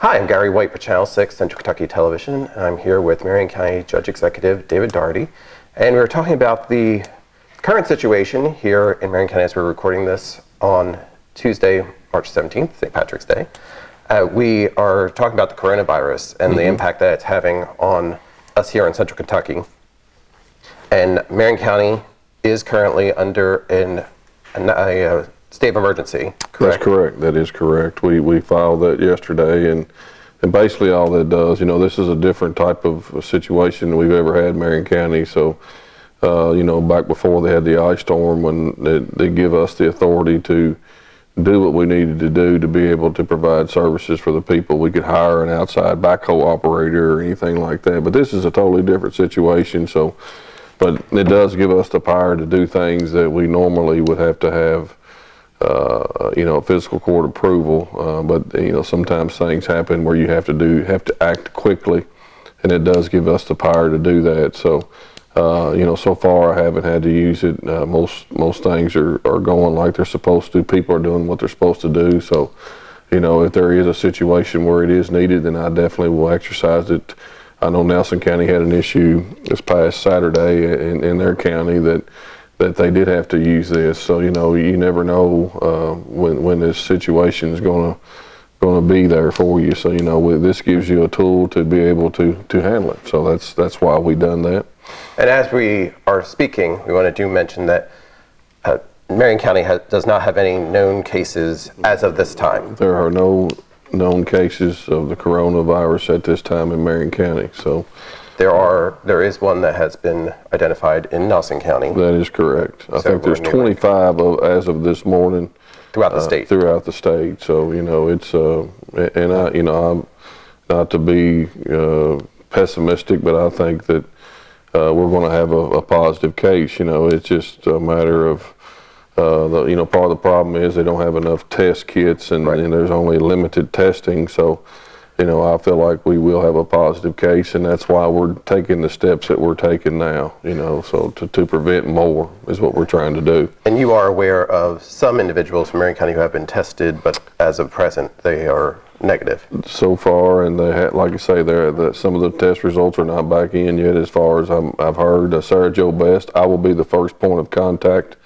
Hi, I'm Gary White for Channel 6 Central Kentucky Television. I'm here with Marion County Judge Executive David Daugherty, and we're talking about the current situation here in Marion County as we're recording this on Tuesday, March 17th, St. Patrick's Day. We are talking about the coronavirus and the impact that it's having on us here in Central Kentucky. And Marion County is currently under a state of emergency, correct? That's correct. That is correct. We filed that yesterday, and basically all that does, this is a different type of situation we've ever had in Marion County. So, back before they had the ice storm, when they give us the authority to do what we needed to do to be able to provide services for the people, we could hire an outside backhoe operator or anything like that. But this is a totally different situation. So, but it does give us the power to do things that we normally would have to have physical court approval, but sometimes things happen where you have to act quickly, and it does give us the power to do that. So, so far I haven't had to use it. Most things are going like they're supposed to. People are doing what they're supposed to do. So, if there is a situation where it is needed, then I definitely will exercise it. I know Nelson County had an issue this past Saturday in their county that they did have to use this. So, you never know when this situation is going to be there for you. So, this gives you a tool to be able to handle it. So that's why we done that. And as we are speaking, we want to mention that Marion County does not have any known cases as of this time. There are no known cases of the coronavirus at this time in Marion County. So. There is one that has been identified in Nelson County. That is correct. I think there's 25 as of this morning. Throughout the state. Throughout the state. So, it's, and I'm not to be pessimistic, but I think that we're going to have a positive case. It's just a matter of, part of the problem is they don't have enough test kits, and there's only limited testing. So, I feel like we will have a positive case, and that's why we're taking the steps that we're taking now, so to prevent more is what we're trying to do. And you are aware of some individuals from Marion County who have been tested, but as of present, they are negative. So far, and they had, like I say, some of the test results are not back in yet as far as I've heard. Sarah Jo Best, I will be the first point of contact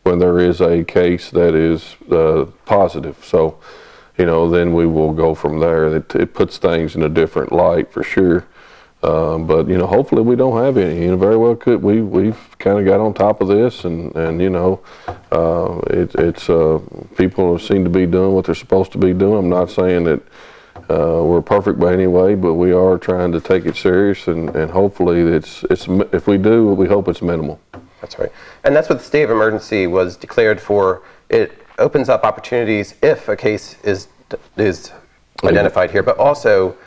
when there is a case that is positive. So, then we will go from there. It puts things in a different light for sure. But, hopefully we don't have any. Very well could. We've kind of got on top of this, and people seem to be doing what they're supposed to be doing. I'm not saying that we're perfect by any way, but we are trying to take it serious, and hopefully if we do, we hope it's minimal. That's right. And that's what the state of emergency was declared for. It opens up opportunities if a case is identified here, but also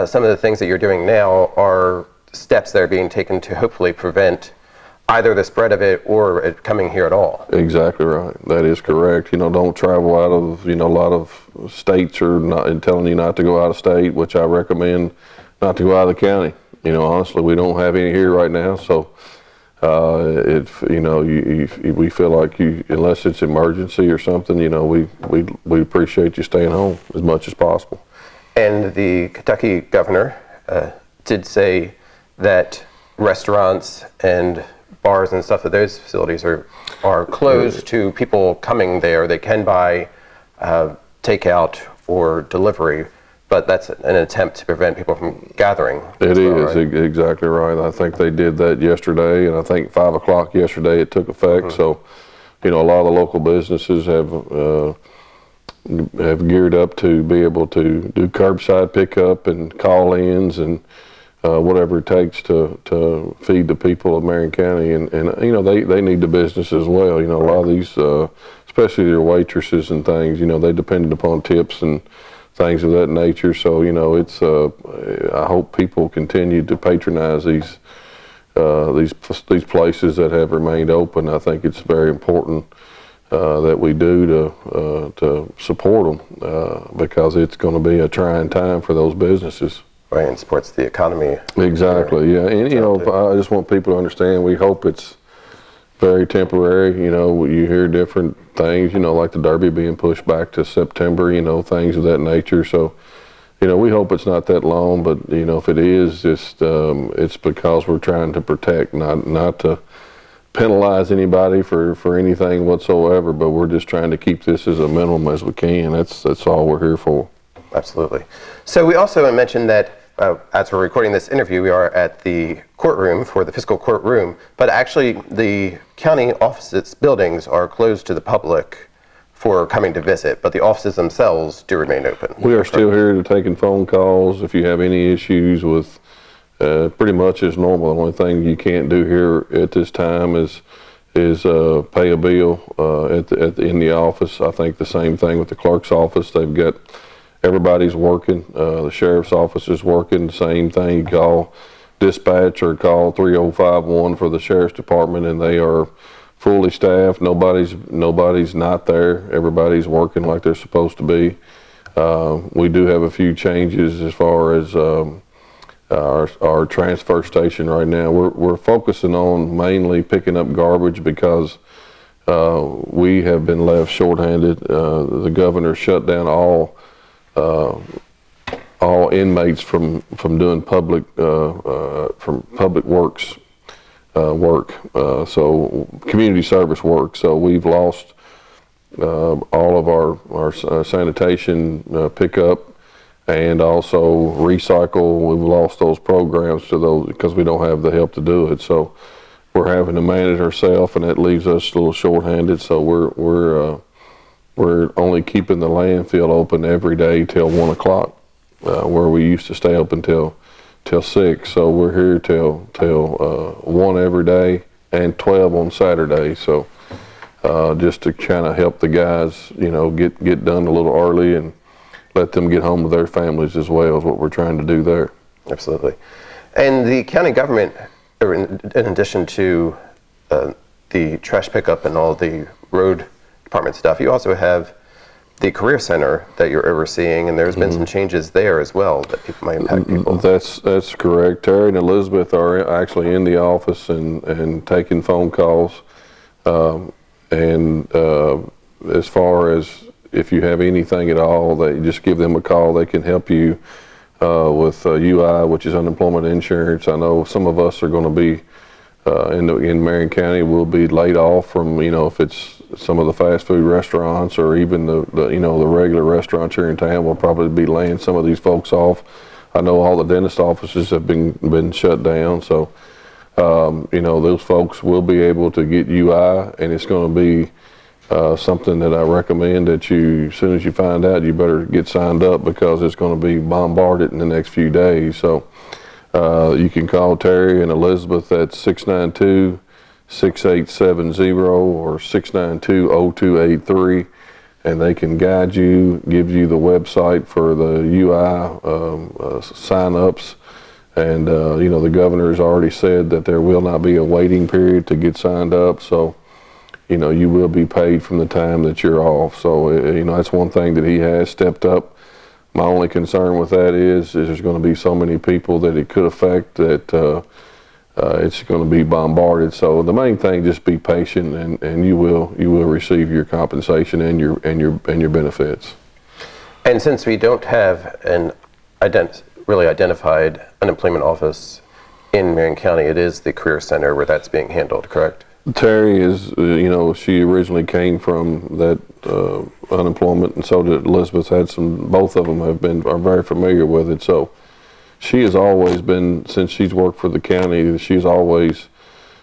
some of the things that you're doing now are steps that are being taken to hopefully prevent either the spread of it or it coming here at all. Exactly right. That is correct. Don't travel out of, a lot of states are not telling you not to go out of state, which I recommend not to go out of the county. Honestly, we don't have any here right now, so we feel like unless it's emergency or something, we appreciate you staying home as much as possible. And the Kentucky governor did say that restaurants and bars and stuff, that those facilities are closed to people coming there. They can buy takeout or delivery, but that's an attempt to prevent people from gathering. It is, right? Exactly right. I think they did that yesterday, and I think 5 o'clock yesterday it took effect. So, a lot of the local businesses have geared up to be able to do curbside pickup and call-ins and whatever it takes to feed the people of Marion County, and they need the business as well. A lot of these, especially their waitresses and things, they depended upon tips and things of that nature. So, it's I hope people continue to patronize these places that have remained open. I think it's very important that we do to support them because it's going to be a trying time for those businesses. Right, and supports the economy. Exactly, yeah. And I just want people to understand, we hope it's very temporary. You hear different things, like the Derby being pushed back to September, things of that nature. So, we hope it's not that long, but if it is, just it's because we're trying to protect, not to penalize anybody for anything whatsoever, but we're just trying to keep this as a minimum as we can. That's all we're here for. Absolutely. So we also mentioned that as we're recording this interview, we are at the courtroom for the fiscal courtroom, but actually the county offices buildings are closed to the public for coming to visit, but the offices themselves do remain open. We are still here to taking phone calls. If you have any issues with pretty much as normal. The only thing you can't do here at this time is pay a bill in the office. I think the same thing with the clerk's office. They've got everybody's working. The sheriff's office is working. Same thing. You call dispatch or call 3051 for the sheriff's department, and they are fully staffed. Nobody's not there. Everybody's working like they're supposed to be. We do have a few changes as far as our transfer station right now. We're focusing on mainly picking up garbage because we have been left shorthanded. The governor shut down all inmates from doing public works work, so community service work. So we've lost all of our sanitation pickup. And also recycle, we've lost those programs to those because we don't have the help to do it. So we're having to manage ourselves, and that leaves us a little short-handed. So we're only keeping the landfill open every day till 1 o'clock, where we used to stay open till 6. So we're here till 1 every day and 12 on Saturday. So just to kind of help the guys, get done a little early and let them get home with their families as well is what we're trying to do there. Absolutely. And the county government, in addition to the trash pickup and all the road department stuff, you also have the career center that you're overseeing, and there's been some changes there as well that might impact people. That's correct. Terry and Elizabeth are actually in the office and taking phone calls. As far as if you have anything at all, they just give them a call. They can help you with UI, which is unemployment insurance. I know some of us are going to be in Marion County. We'll be laid off from if it's some of the fast food restaurants or even the regular restaurants here in town. We'll probably be laying some of these folks off. I know all the dentist offices have been shut down, so those folks will be able to get UI, and it's going to be something that I recommend that as soon as you find out, you better get signed up because it's going to be bombarded in the next few days. So you can call Terry and Elizabeth at 692-6870 or 692-0283, and they can guide you, give you the website for the UI sign-ups. And the governor has already said that there will not be a waiting period to get signed up. So you will be paid from the time that you're off. So, that's one thing that he has stepped up. My only concern with that is there's going to be so many people that it could affect that it's going to be bombarded. So the main thing, just be patient, and you will receive your compensation and your benefits. And since we don't have an really identified unemployment office in Marion County, it is the Career Center where that's being handled, correct? Terry is, she originally came from that unemployment, and so did Elizabeth. Both of them are very familiar with it. So she has always been, since she's worked for the county, she's always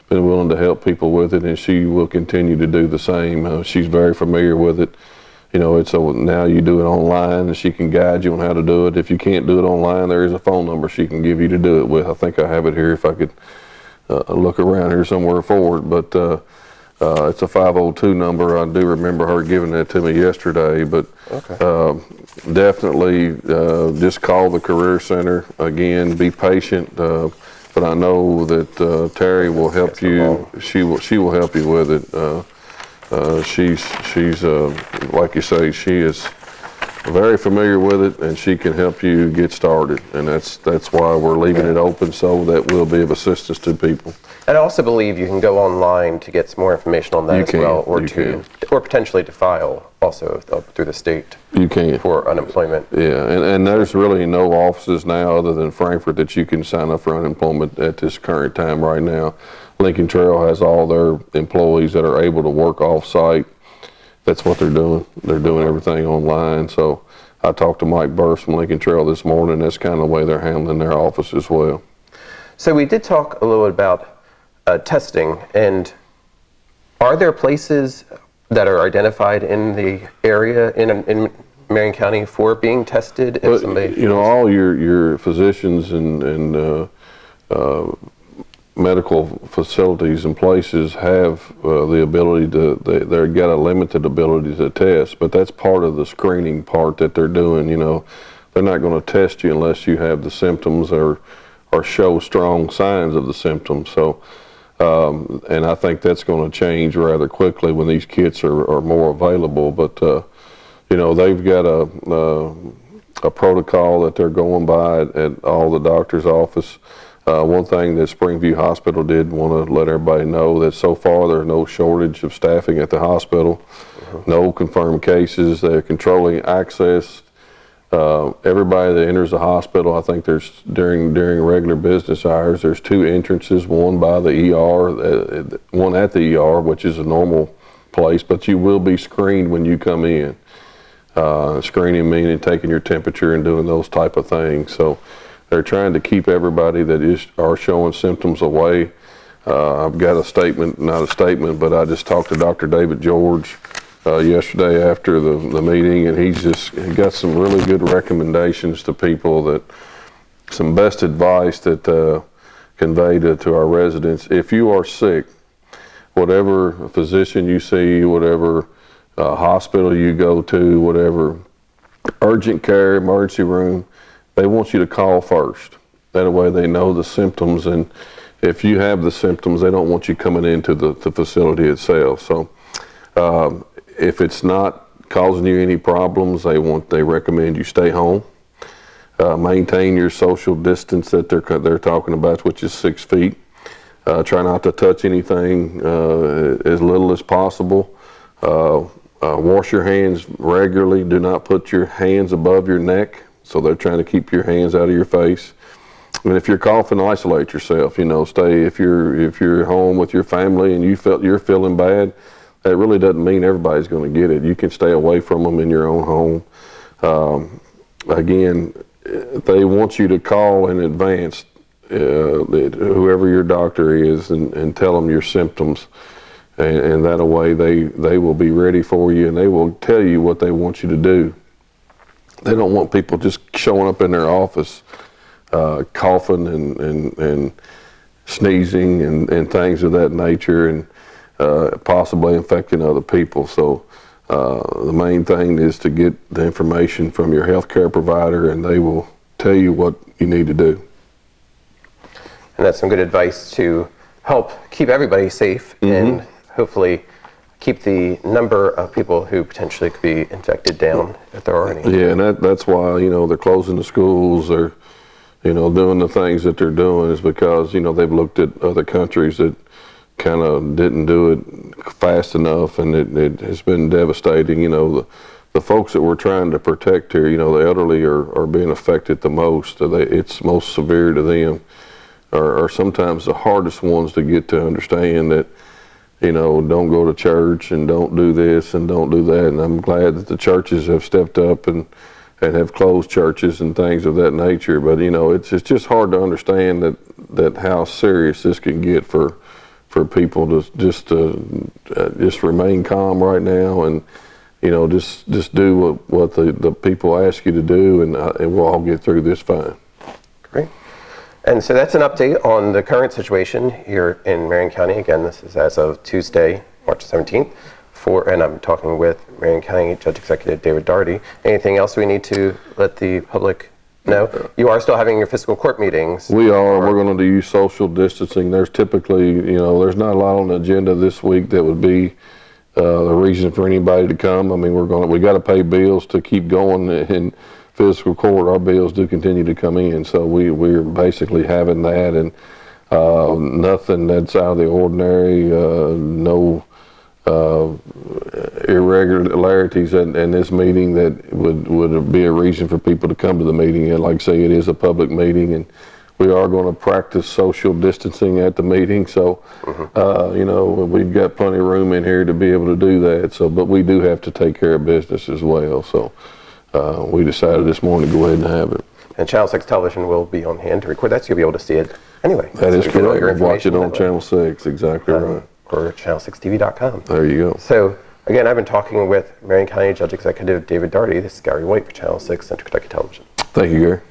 been willing to help people with it, and she will continue to do the same. She's very familiar with it. Now you do it online, and she can guide you on how to do it. If you can't do it online, there is a phone number she can give you to do it with. I think I have it here if I could look around here somewhere for it, but it's a 502 number. I do remember her giving that to me yesterday, but definitely just call the Career Center. Again, be patient, but I know that Terry will help you. She will help you with it. She's like you say, she is very familiar with it, and she can help you get started. And that's why we're leaving it open, so that we'll be of assistance to people. And I also believe you can go online to get some more information on that You as can, well, or you or potentially to file also through the state. You can. For unemployment. Yeah, and there's really no offices now other than Frankfort that you can sign up for unemployment at this current time right now. Lincoln Trail has all their employees that are able to work off-site. That's what they're doing. They're doing everything online. So I talked to Mike Burst from Lincoln Trail this morning. That's kind of the way they're handling their office as well. So we did talk a little bit about testing, and are there places that are identified in the area in Marion County for being tested? If somebody, you know, all your physicians and medical facilities and places have the ability to, they've got a limited ability to test, but that's part of the screening part that they're doing. You know, they're not going to test you unless you have the symptoms or show strong signs of the symptoms. So, and I think that's going to change rather quickly when these kits are more available. But, you know, they've got a protocol that they're going by at all the doctor's office. One thing that Springview Hospital did want to let everybody know that so far there's no shortage of staffing at the hospital, no confirmed cases. They're controlling access. Everybody that enters the hospital, I think there's during regular business hours, there's 2 entrances, one by the ER, one at the ER, which is a normal place, but you will be screened when you come in. Screening meaning taking your temperature and doing those type of things. So they're trying to keep everybody that are showing symptoms away. I've got a statement, not a statement, but I just talked to Dr. David George yesterday after the meeting, and he got some really good recommendations to people, that some best advice that conveyed to our residents. If you are sick, whatever physician you see, whatever hospital you go to, whatever urgent care, emergency room, they want you to call first. That way they know the symptoms, and if you have the symptoms, they don't want you coming into the facility itself. So if it's not causing you any problems, they recommend you stay home. Maintain your social distance that they're talking about, which is 6 feet. Try not to touch anything as little as possible. Wash your hands regularly. Do not put your hands above your neck. So they're trying to keep your hands out of your face. And if you're coughing, isolate yourself. You know, stay. If you're home with your family and you're feeling bad, that really doesn't mean everybody's going to get it. You can stay away from them in your own home. Again, they want you to call in advance, whoever your doctor is, and tell them your symptoms. And that way they will be ready for you, and they will tell you what they want you to do. They don't want people just showing up in their office coughing and sneezing and things of that nature, and possibly infecting other people. So the main thing is to get the information from your healthcare provider, and they will tell you what you need to do. And that's some good advice to help keep everybody safe and hopefully keep the number of people who potentially could be infected down if there are any. Yeah, and that's why, you know, they're closing the schools, they're, you know, doing the things that they're doing, is because, you know, they've looked at other countries that kind of didn't do it fast enough, and it has been devastating. You know, the folks that we're trying to protect here, you know, the elderly are being affected the most. It's most severe to them, are sometimes the hardest ones to get to understand that, you know, don't go to church and don't do this and don't do that. And I'm glad that the churches have stepped up and have closed churches and things of that nature. But, you know, it's just hard to understand that how serious this can get for people to just remain calm right now, and, you know, just do what the people ask you to do, and we'll all get through this fine. Great. And so that's an update on the current situation here in Marion County. Again, this is as of Tuesday, March 17th. And I'm talking with Marion County Judge Executive David Daugherty. Anything else we need to let the public know? You are still having your fiscal court meetings. We are. We're going to use social distancing. There's typically, you know, there's not a lot on the agenda this week that would be a reason for anybody to come. I mean, we got to pay bills to keep going in fiscal court. Our bills do continue to come in, so we're basically having that, and nothing that's out of the ordinary, no irregularities in this meeting that would be a reason for people to come to the meeting. And like I say, it is a public meeting, and we are going to practice social distancing at the meeting. So, you know, we've got plenty of room in here to be able to do that. So, but we do have to take care of business as well. So, we decided this morning to go ahead and have it. And Channel 6 television will be on hand to record that, so you'll be able to see it anyway. That is correct. Watch it on that Channel 6, exactly right. Or channel6tv.com. There you go. So, again, I've been talking with Marion County Judge Executive David Daugherty. This is Gary White for Channel 6 Central Kentucky Television. Thank you, Gary.